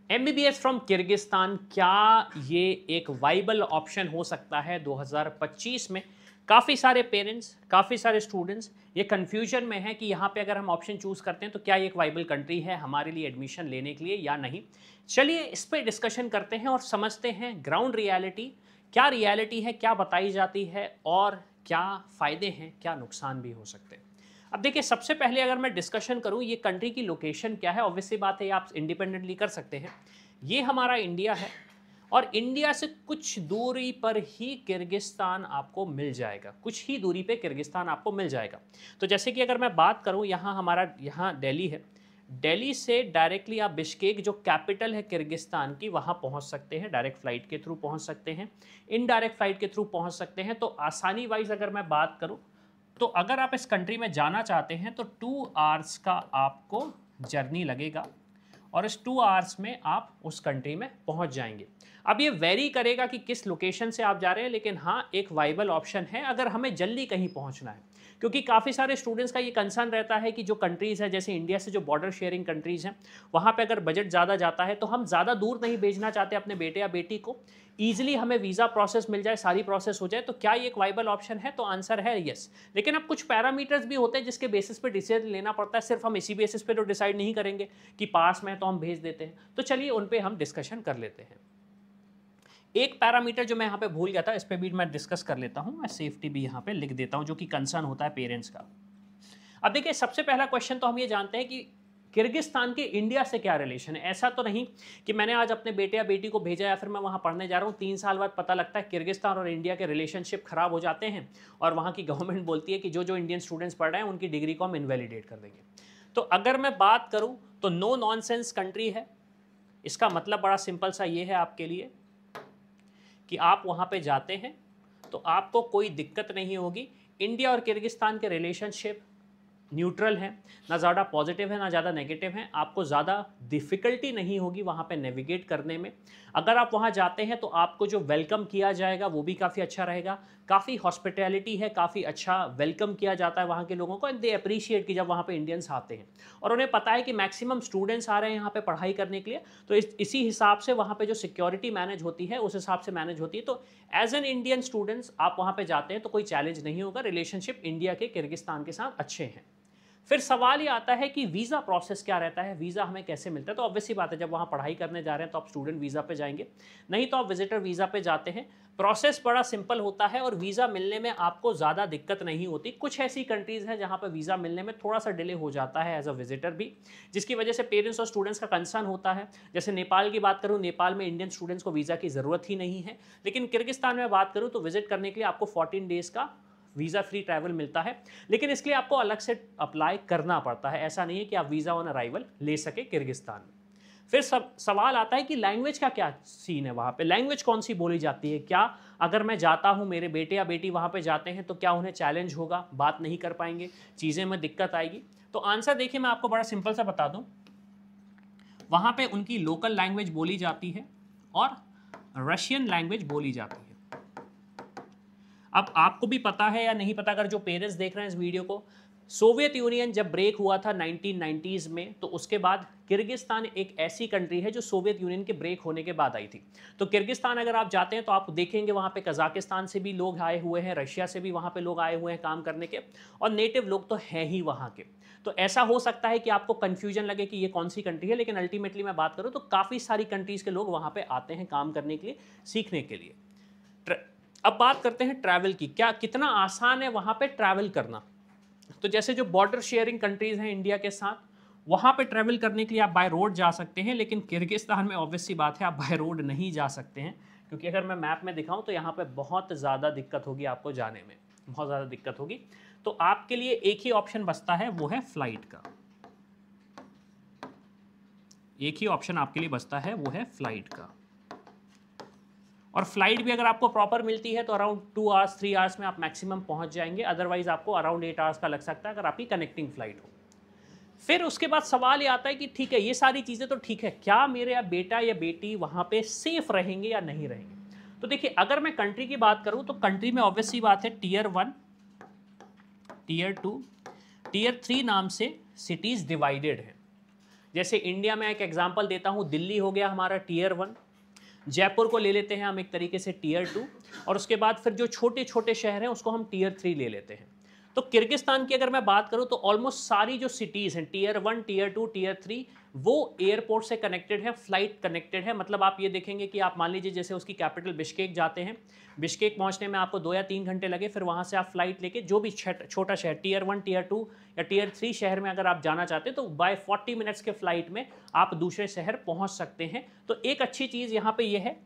MBBS from Kyrgyzstan, क्या ये एक वाइबल ऑप्शन हो सकता है 2025 में? काफ़ी सारे पेरेंट्स, काफ़ी सारे स्टूडेंट्स ये कन्फ्यूजन में है कि यहाँ पे अगर हम ऑप्शन चूज़ करते हैं तो क्या ये एक वाइबल कंट्री है हमारे लिए एडमिशन लेने के लिए या नहीं। चलिए इस पर डिस्कशन करते हैं और समझते हैं ग्राउंड रियलिटी है, क्या बताई जाती है और क्या फ़ायदे हैं, क्या नुकसान भी हो सकते हैं। अब देखिए, सबसे पहले अगर मैं डिस्कशन करूं ये कंट्री की लोकेशन क्या है, ऑब्वियसली बात है ये आप इंडिपेंडेंटली कर सकते हैं। ये हमारा इंडिया है और इंडिया से कुछ दूरी पर ही किर्गिस्तान आपको मिल जाएगा, कुछ ही दूरी पे किर्गिस्तान आपको मिल जाएगा। तो जैसे कि अगर मैं बात करूं, यहाँ दिल्ली है। दिल्ली से डायरेक्टली आप बिश्केक जो कैपिटल है किर्गिस्तान की, वहाँ पहुँच सकते हैं, डायरेक्ट फ्लाइट के थ्रू पहुँच सकते हैं, इनडायरेक्ट फ्लाइट के थ्रू पहुँच सकते हैं। तो आसानी वाइज अगर मैं बात करूँ तो अगर आप इस कंट्री में जाना चाहते हैं तो 2 आवर्स का आपको जर्नी लगेगा और इस 2 आवर्स में आप उस कंट्री में पहुंच जाएंगे। अब ये वेरी करेगा कि किस लोकेशन से आप जा रहे हैं, लेकिन हाँ एक वाइबल ऑप्शन है अगर हमें जल्दी कहीं पहुंचना है। क्योंकि काफ़ी सारे स्टूडेंट्स का ये कंसर्न रहता है कि जो कंट्रीज़ है, जैसे इंडिया से जो बॉर्डर शेयरिंग कंट्रीज़ हैं, वहाँ पे अगर बजट ज़्यादा जाता है तो हम ज़्यादा दूर नहीं भेजना चाहते अपने बेटे या बेटी को, ईजिली हमें वीज़ा प्रोसेस मिल जाए, सारी प्रोसेस हो जाए। तो क्या ये एक वाइबल ऑप्शन है? तो आंसर है यस। लेकिन अब कुछ पैरामीटर्स भी होते हैं जिसके बेसिस पे डिसीजन लेना पड़ता है, सिर्फ हम इसी बेसिस पे तो डिसाइड नहीं करेंगे कि पास में है तो हम भेज देते हैं। तो चलिए उन पे हम डिस्कशन कर लेते हैं। एक पैरामीटर जो मैं यहाँ पे भूल गया था, इस पे भी मैं डिस्कस कर लेता हूँ, मैं सेफ्टी भी यहाँ पे लिख देता हूँ, जो कि कंसर्न होता है पेरेंट्स का। अब देखिए, सबसे पहला क्वेश्चन तो हम ये जानते हैं कि किर्गिस्तान के इंडिया से क्या रिलेशन है। ऐसा तो नहीं कि मैंने आज अपने बेटे या बेटी को भेजा या फिर मैं वहाँ पढ़ने जा रहा हूँ, 3 साल बाद पता लगता है किर्गिस्तान और इंडिया के रिलेशनशिप खराब हो जाते हैं और वहाँ की गवर्नमेंट बोलती है कि जो जो इंडियन स्टूडेंट्स पढ़ रहे हैं उनकी डिग्री को हम इनवैलिडेट कर देंगे। तो अगर मैं बात करूँ तो नो नॉनसेंस कंट्री है। इसका मतलब बड़ा सिंपल सा ये है आपके लिए कि आप वहाँ पे जाते हैं तो आपको कोई दिक्कत नहीं होगी। इंडिया और किर्गिस्तान के रिलेशनशिप न्यूट्रल हैं, ना ज़्यादा पॉजिटिव है ना ज़्यादा नेगेटिव हैं। आपको ज़्यादा डिफ़िकल्टी नहीं होगी वहाँ पे नेविगेट करने में। अगर आप वहाँ जाते हैं तो आपको जो वेलकम किया जाएगा वो भी काफ़ी अच्छा रहेगा। काफ़ी हॉस्पिटैलिटी है, काफ़ी अच्छा वेलकम किया जाता है वहाँ के लोगों को, एंड दे अप्रिशिएट कि जब वहाँ पे इंडियंस आते हैं और उन्हें पता है कि मैक्सिमम स्टूडेंट्स आ रहे हैं यहाँ पे पढ़ाई करने के लिए। तो इसी हिसाब से वहाँ पे जो सिक्योरिटी मैनेज होती है उस हिसाब से मैनेज होती है। तो एज एन इंडियन स्टूडेंट्स आप वहाँ पे जाते हैं तो कोई चैलेंज नहीं होगा। रिलेशनशिप इंडिया के किर्गिस्तान के साथ अच्छे हैं। फिर सवाल ये आता है कि वीज़ा प्रोसेस क्या रहता है, वीज़ा हमें कैसे मिलता है। तो ऑब्वियसली बात है, जब वहाँ पढ़ाई करने जा रहे हैं तो आप स्टूडेंट वीज़ा पे जाएंगे, नहीं तो आप विजिटर वीज़ा पे जाते हैं। प्रोसेस बड़ा सिंपल होता है और वीज़ा मिलने में आपको ज़्यादा दिक्कत नहीं होती। कुछ ऐसी कंट्रीज़ हैं जहाँ पर वीज़ा मिलने में थोड़ा सा डिले हो जाता है एज अ विजिटर भी, जिसकी वजह से पेरेंट्स और स्टूडेंट्स का कंसर्न होता है। जैसे नेपाल की बात करूँ, नेपाल में इंडियन स्टूडेंट्स को वीज़ा की ज़रूरत ही नहीं है। लेकिन किर्गिस्तान में बात करूँ तो विजिट करने के लिए आपको 14 डेज़ का वीज़ा फ्री ट्रैवल मिलता है, लेकिन इसके लिए आपको अलग से अप्लाई करना पड़ता है। ऐसा नहीं है कि आप वीज़ा ऑन अराइवल ले सके किर्गिस्तान में। फिर सवाल आता है कि लैंग्वेज का क्या सीन है, वहाँ पे लैंग्वेज कौन सी बोली जाती है। क्या अगर मैं जाता हूँ, मेरे बेटे या बेटी वहाँ पे जाते हैं, तो क्या उन्हें चैलेंज होगा, बात नहीं कर पाएंगे, चीज़ें में दिक्कत आएगी? तो आंसर देखिए, मैं आपको बड़ा सिंपल सा बता दूँ। वहाँ पे उनकी लोकल लैंग्वेज बोली जाती है और रशियन लैंग्वेज बोली जाती है। अब आपको भी पता है या नहीं पता, अगर जो पेरेंट्स देख रहे हैं इस वीडियो को, सोवियत यूनियन जब ब्रेक हुआ था 1990s में, तो उसके बाद किर्गिस्तान एक ऐसी कंट्री है जो सोवियत यूनियन के ब्रेक होने के बाद आई थी। तो किर्गिस्तान अगर आप जाते हैं तो आप देखेंगे वहाँ पे कजाकिस्तान से भी लोग आए हुए हैं, रशिया से भी वहाँ पे लोग आए हुए हैं काम करने के, और नेटिव लोग तो हैं ही वहाँ के। तो ऐसा हो सकता है कि आपको कन्फ्यूजन लगे कि ये कौन सी कंट्री है, लेकिन अल्टीमेटली मैं बात करूँ तो काफ़ी सारी कंट्रीज़ के लोग वहाँ पर आते हैं काम करने के लिए, सीखने के लिए। अब बात करते हैं ट्रैवल की, क्या कितना आसान है वहाँ पे ट्रैवल करना। तो जैसे जो बॉर्डर शेयरिंग कंट्रीज़ हैं इंडिया के साथ, वहाँ पे ट्रैवल करने के लिए आप बाय रोड जा सकते हैं, लेकिन किर्गिस्तान में ऑब्वियस सी बात है आप बाय रोड नहीं जा सकते हैं, क्योंकि अगर मैं मैप में दिखाऊं तो यहाँ पे बहुत ज़्यादा दिक्कत होगी आपको जाने में, बहुत ज़्यादा दिक्कत होगी। तो आपके लिए एक ही ऑप्शन बचता है, वो है फ्लाइट का। एक ही ऑप्शन आपके लिए बचता है, वो है फ्लाइट का। और फ्लाइट भी अगर आपको प्रॉपर मिलती है तो अराउंड 2 आवर्स 3 आवर्स में आप मैक्सिमम पहुंच जाएंगे, अदरवाइज आपको अराउंड 8 आवर्स का लग सकता है अगर आपकी कनेक्टिंग फ्लाइट हो। फिर उसके बाद सवाल ये आता है कि ठीक है, ये सारी चीज़ें तो ठीक है, क्या मेरे बेटा या बेटी वहाँ पे सेफ रहेंगे या नहीं रहेंगे। तो देखिए, अगर मैं कंट्री की बात करूँ तो कंट्री में ऑब्वियस सी बात है टीयर 1, टीयर 2, टीयर 3 नाम से सिटीज़ डिवाइडेड हैं। जैसे इंडिया में एक एग्जांपल देता हूँ, दिल्ली हो गया हमारा टीयर 1, जयपुर को ले लेते हैं हम एक तरीके से टीयर 2, और उसके बाद फिर जो छोटे छोटे शहर हैं उसको हम टीयर 3 ले लेते हैं। तो किर्गिस्तान की अगर मैं बात करूं तो ऑलमोस्ट सारी जो सिटीज़ हैं टीयर 1, टीयर 2, टीयर 3, वो एयरपोर्ट से कनेक्टेड है, फ्लाइट कनेक्टेड है। मतलब आप ये देखेंगे कि आप मान लीजिए जैसे उसकी कैपिटल बिश्केक जाते हैं, बिश्केक पहुंचने में आपको 2 या 3 घंटे लगे, फिर वहां से आप फ्लाइट लेके जो भी छोटा शहर टीयर 1, टीयर 2 या टीयर 3 शहर में अगर आप जाना चाहते हैं तो बाय 40 मिनट्स के फ्लाइट में आप दूसरे शहर पहुंच सकते हैं। तो एक अच्छी चीज़ यहाँ पे ये है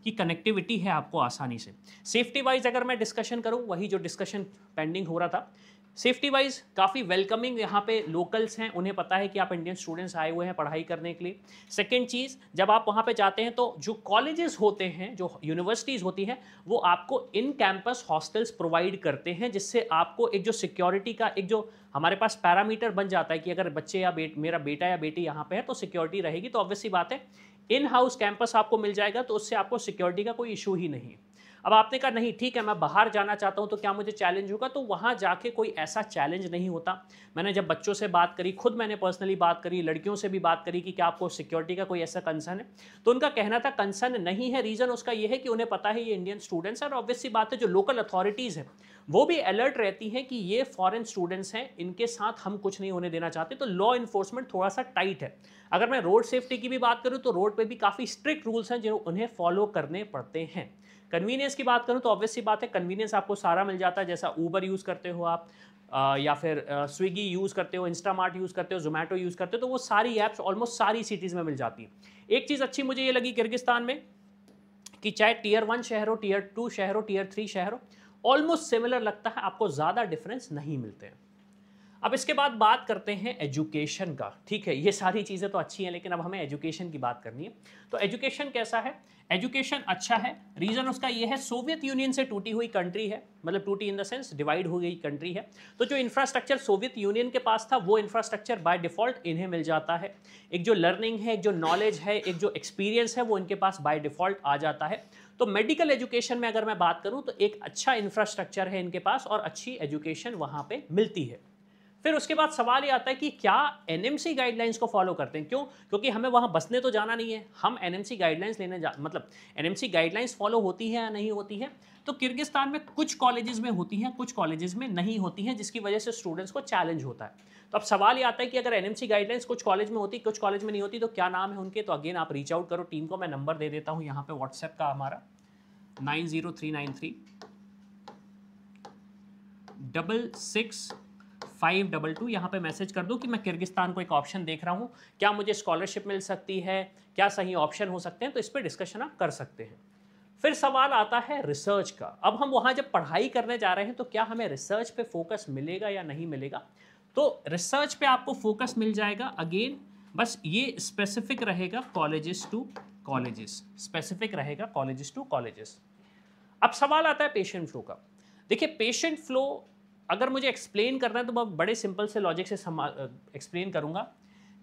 कि कनेक्टिविटी है आपको आसानी से। सेफ्टी वाइज अगर मैं डिस्कशन करूं, वही जो डिस्कशन पेंडिंग हो रहा था, सेफ्टी वाइज काफ़ी वेलकमिंग यहाँ पे लोकल्स हैं, उन्हें पता है कि आप इंडियन स्टूडेंट्स आए हुए हैं पढ़ाई करने के लिए। सेकेंड चीज़, जब आप वहाँ पे जाते हैं तो जो कॉलेजेस होते हैं, जो यूनिवर्सिटीज़ होती हैं, वो आपको इन कैंपस हॉस्टल्स प्रोवाइड करते हैं, जिससे आपको एक जो सिक्योरिटी का एक जो हमारे पास पैरामीटर बन जाता है कि अगर बच्चे या मेरा बेटा या बेटी यहाँ पे है तो सिक्योरिटी रहेगी। तो ऑब्वियसली बात है इन हाउस कैंपस आपको मिल जाएगा, तो उससे आपको सिक्योरिटी का कोई इशू ही नहीं है। अब आपने कहा नहीं ठीक है मैं बाहर जाना चाहता हूं तो क्या मुझे चैलेंज होगा, तो वहां जाके कोई ऐसा चैलेंज नहीं होता। मैंने जब बच्चों से बात करी, खुद मैंने पर्सनली बात करी, लड़कियों से भी बात करी कि क्या आपको सिक्योरिटी का कोई ऐसा कंसर्न है, तो उनका कहना था कंसर्न नहीं है। रीजन उसका यह है कि उन्हें पता है ये इंडियन स्टूडेंट्स हैं, और ऑब्वियसली बात है जो लोकल अथॉरिटीज़ हैं वो भी अलर्ट रहती हैं कि ये फॉरेन स्टूडेंट्स हैं, इनके साथ हम कुछ नहीं होने देना चाहते। तो लॉ इन्फोर्समेंट थोड़ा सा टाइट है। अगर मैं रोड सेफ्टी की भी बात करूं तो रोड पे भी काफ़ी स्ट्रिक्ट रूल्स हैं जो उन्हें फॉलो करने पड़ते हैं। कन्वीनियंस की बात करूं तो ऑब्वियसली बात है कन्वीनियंस आपको सारा मिल जाता है, जैसा ऊबर यूज़ करते हो आप, या फिर स्विगी यूज़ करते हो, इंस्टामार्ट यूज़ करते हो, जोमेटो यूज़ करते हो, तो वो सारी ऐप्स ऑलमोस्ट सारी सिटीज़ में मिल जाती हैं। एक चीज़ अच्छी मुझे ये लगी किर्गिस्तान में कि चाहे टीयर 1 शहर हो, टीयर 2 शहर हो, टीयर 3 शहर हो, ऑलमोस्ट सिमिलर लगता है, आपको ज़्यादा डिफरेंस नहीं मिलते हैं। अब इसके बाद बात करते हैं एजुकेशन का। ठीक है, ये सारी चीज़ें तो अच्छी हैं, लेकिन अब हमें एजुकेशन की बात करनी है। तो एजुकेशन कैसा है? एजुकेशन अच्छा है। रीज़न उसका ये है, सोवियत यूनियन से टूटी हुई कंट्री है, मतलब टूटी इन द सेंस डिवाइड हो गई कंट्री है। तो जो इंफ्रास्ट्रक्चर सोवियत यूनियन के पास था वो इंफ्रास्ट्रक्चर बाय डिफ़ॉल्ट इन्हें मिल जाता है। एक जो लर्निंग है, एक जो नॉलेज है, एक जो एक्सपीरियंस है, वो इनके पास बाय डिफ़ॉल्ट आ जाता है। तो मेडिकल एजुकेशन में अगर मैं बात करूं तो एक अच्छा इंफ्रास्ट्रक्चर है इनके पास और अच्छी एजुकेशन वहां पे मिलती है। फिर उसके बाद सवाल ये आता है कि क्या एनएमसी गाइडलाइंस को फॉलो करते हैं? क्यों? क्योंकि हमें वहां बसने तो जाना नहीं है, हम एनएमसी गाइडलाइंस लेने मतलब एनएमसी गाइडलाइंस फॉलो होती है या नहीं होती है? तो किर्गिस्तान में कुछ कॉलेजेस में होती हैं, कुछ कॉलेजेस में नहीं होती हैं, जिसकी वजह से स्टूडेंट्स को चैलेंज होता है। तो अब सवाल ये आता है कि अगर एनएमसी गाइडलाइंस कुछ कॉलेज में होती, कुछ कॉलेज में नहीं होती, तो क्या नाम है उनके? तो अगेन आप रीच आउट करो टीम को, मैं नंबर दे देता हूँ यहाँ पे व्हाट्सएप का हमारा 90393 66522। यहाँ पे मैसेज कर दो कि मैं किर्गिस्तान को एक ऑप्शन देख रहा हूँ, क्या मुझे स्कॉलरशिप मिल सकती है, क्या सही ऑप्शन हो सकते हैं, तो इस पर डिस्कशन आप कर सकते हैं। फिर सवाल आता है रिसर्च का। अब हम वहाँ जब पढ़ाई करने जा रहे हैं तो क्या हमें रिसर्च पे फोकस मिलेगा या नहीं मिलेगा? तो रिसर्च पे आपको फोकस मिल जाएगा। अगेन बस ये स्पेसिफिक रहेगा कॉलेजेस टू कॉलेजेस, स्पेसिफिक रहेगा कॉलेजेस टू कॉलेजेस। अब सवाल आता है पेशेंट फ्लो का। देखिए पेशेंट फ्लो अगर मुझे एक्सप्लेन करना है तो मैं बड़े सिंपल से लॉजिक से एक्सप्लेन करूंगा।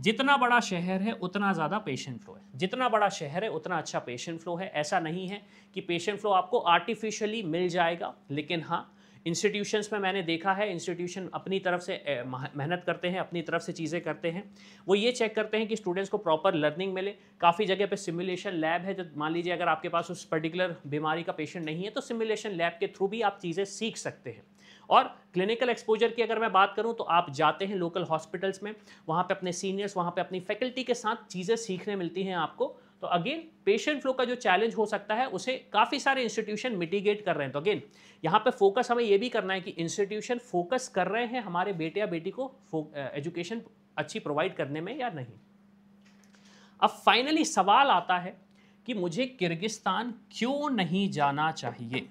जितना बड़ा शहर है उतना ज़्यादा पेशेंट फ्लो है, जितना बड़ा शहर है उतना अच्छा पेशेंट फ्लो है। ऐसा नहीं है कि पेशेंट फ्लो आपको आर्टिफिशियली मिल जाएगा, लेकिन हाँ इंस्टीट्यूशंस में मैंने देखा है इंस्टीट्यूशन अपनी तरफ से मेहनत करते हैं, अपनी तरफ से चीज़ें करते हैं। वो ये चेक करते हैं कि स्टूडेंट्स को प्रॉपर लर्निंग मिले। काफ़ी जगह पे सिमुलेशन लैब है, जब मान लीजिए अगर आपके पास उस पर्टिकुलर बीमारी का पेशेंट नहीं है तो सिमुलेशन लैब के थ्रू भी आप चीज़ें सीख सकते हैं। और क्लिनिकल एक्सपोजर की अगर मैं बात करूं तो आप जाते हैं लोकल हॉस्पिटल्स में, वहाँ पे अपने सीनियर्स, वहाँ पे अपनी फैकल्टी के साथ चीज़ें सीखने मिलती हैं आपको। तो अगेन पेशेंट फ्लो का जो चैलेंज हो सकता है उसे काफ़ी सारे इंस्टीट्यूशन मिटिगेट कर रहे हैं। तो अगेन यहाँ पे फोकस हमें ये भी करना है कि इंस्टीट्यूशन फोकस कर रहे हैं हमारे बेटे या बेटी को एजुकेशन अच्छी प्रोवाइड करने में या नहीं। अब फाइनली सवाल आता है कि मुझे किर्गिस्तान क्यों नहीं जाना चाहिए,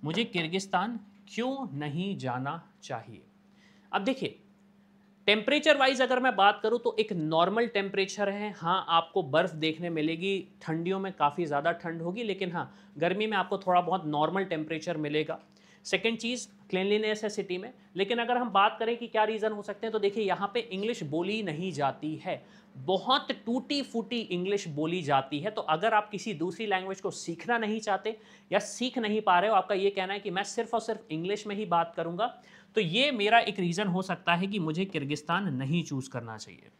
मुझे किर्गिस्तान क्यों नहीं जाना चाहिए। अब देखिए टेम्परेचर वाइज अगर मैं बात करूं तो एक नॉर्मल टेम्परेचर है। हाँ आपको बर्फ़ देखने मिलेगी, ठंडियों में काफ़ी ज़्यादा ठंड होगी, लेकिन हाँ गर्मी में आपको थोड़ा बहुत नॉर्मल टेम्परेचर मिलेगा। सेकेंड चीज़ क्लीनलीनेस है सिटी में। लेकिन अगर हम बात करें कि क्या रीज़न हो सकते हैं, तो देखिए यहाँ पे इंग्लिश बोली नहीं जाती है। बहुत टूटी फूटी इंग्लिश बोली जाती है। तो अगर आप किसी दूसरी लैंग्वेज को सीखना नहीं चाहते या सीख नहीं पा रहे हो, आपका ये कहना है कि मैं सिर्फ और सिर्फ इंग्लिश में ही बात करूंगा, तो ये मेरा एक रीज़न हो सकता है कि मुझे किर्गिस्तान नहीं चूज़ करना चाहिए।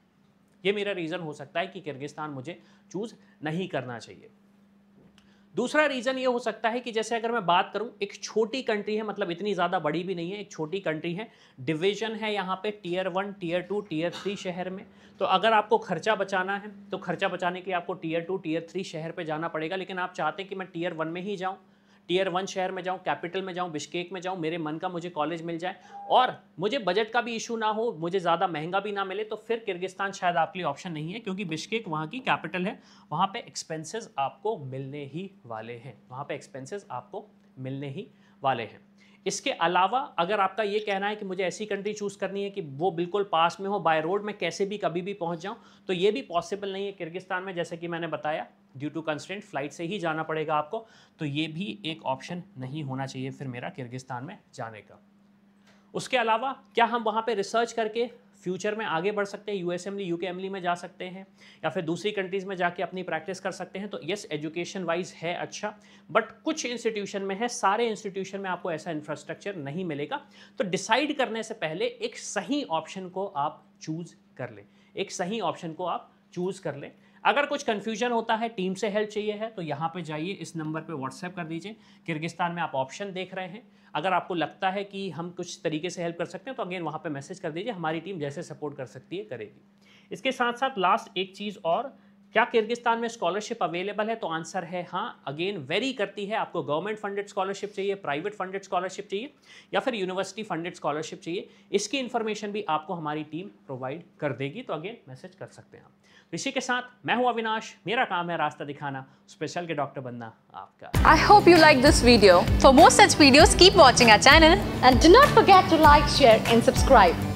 ये मेरा रीज़न हो सकता है कि किर्गिस्तान मुझे चूज़ नहीं करना चाहिए। दूसरा रीज़न ये हो सकता है कि जैसे अगर मैं बात करूं, एक छोटी कंट्री है, मतलब इतनी ज़्यादा बड़ी भी नहीं है, एक छोटी कंट्री है, डिवीज़न है यहाँ पे टियर 1, टियर 2, टियर 3 शहर में। तो अगर आपको खर्चा बचाना है तो खर्चा बचाने के लिए आपको टियर 2, टियर 3 शहर पे जाना पड़ेगा, लेकिन आप चाहते हैं कि मैं टियर 1 में ही जाऊँ, टियर 1 शहर में जाऊं, कैपिटल में जाऊं, बिश्केक में जाऊं, मेरे मन का मुझे कॉलेज मिल जाए और मुझे बजट का भी इशू ना हो, मुझे ज़्यादा महंगा भी ना मिले, तो फिर किर्गिस्तान शायद आपके लिए ऑप्शन नहीं है, क्योंकि बिश्केक वहाँ की कैपिटल है, वहाँ पे एक्सपेंसेस आपको मिलने ही वाले हैं, वहाँ पे एक्सपेंसेस आपको मिलने ही वाले हैं। इसके अलावा अगर आपका ये कहना है कि मुझे ऐसी कंट्री चूज़ करनी है कि वो बिल्कुल पास में हो, बाय रोड में कैसे भी कभी भी पहुंच जाऊं, तो ये भी पॉसिबल नहीं है किर्गिस्तान में, जैसे कि मैंने बताया ड्यू टू कंस्ट्रेंट फ्लाइट से ही जाना पड़ेगा आपको, तो ये भी एक ऑप्शन नहीं होना चाहिए फिर मेरा किर्गिस्तान में जाने का। उसके अलावा क्या हम वहाँ पे रिसर्च करके फ्यूचर में आगे बढ़ सकते हैं, यूएसएमली, यूकेएमली में जा सकते हैं या फिर दूसरी कंट्रीज़ में जाके अपनी प्रैक्टिस कर सकते हैं? तो यस, एजुकेशन वाइज है अच्छा, बट कुछ इंस्टीट्यूशन में है, सारे इंस्टीट्यूशन में आपको ऐसा इंफ्रास्ट्रक्चर नहीं मिलेगा। तो डिसाइड करने से पहले एक सही ऑप्शन को आप चूज़ कर लें, एक सही ऑप्शन को आप चूज़ कर लें। अगर कुछ कन्फ्यूजन होता है, टीम से हेल्प चाहिए है, तो यहाँ पे जाइए, इस नंबर पे व्हाट्सएप कर दीजिए। किर्गिस्तान में आप ऑप्शन देख रहे हैं, अगर आपको लगता है कि हम कुछ तरीके से हेल्प कर सकते हैं तो अगेन वहाँ पे मैसेज कर दीजिए, हमारी टीम जैसे सपोर्ट कर सकती है करेगी। इसके साथ साथ लास्ट एक चीज़ और, क्या किर्गिस्तान में स्कॉलरशिप अवेलेबल है? तो आंसर है हाँ। अगेन वेरी करती है, आपको गवर्नमेंट फंडेड स्कॉलरशिप चाहिए, प्राइवेट फंडेड स्कॉलरशिप चाहिए या फिर यूनिवर्सिटी फंडेड स्कॉलरशिप चाहिए, इसकी इन्फॉर्मेशन भी आपको हमारी टीम प्रोवाइड कर देगी, तो अगेन मैसेज कर सकते हैं आप। तो इसी के साथ मैं हूं अविनाश, मेरा काम है रास्ता दिखाना, स्पेशल के डॉक्टर बनना आपका। I hope you like this video. For more such videos, keep watching our channel and do not forget to like, share and subscribe.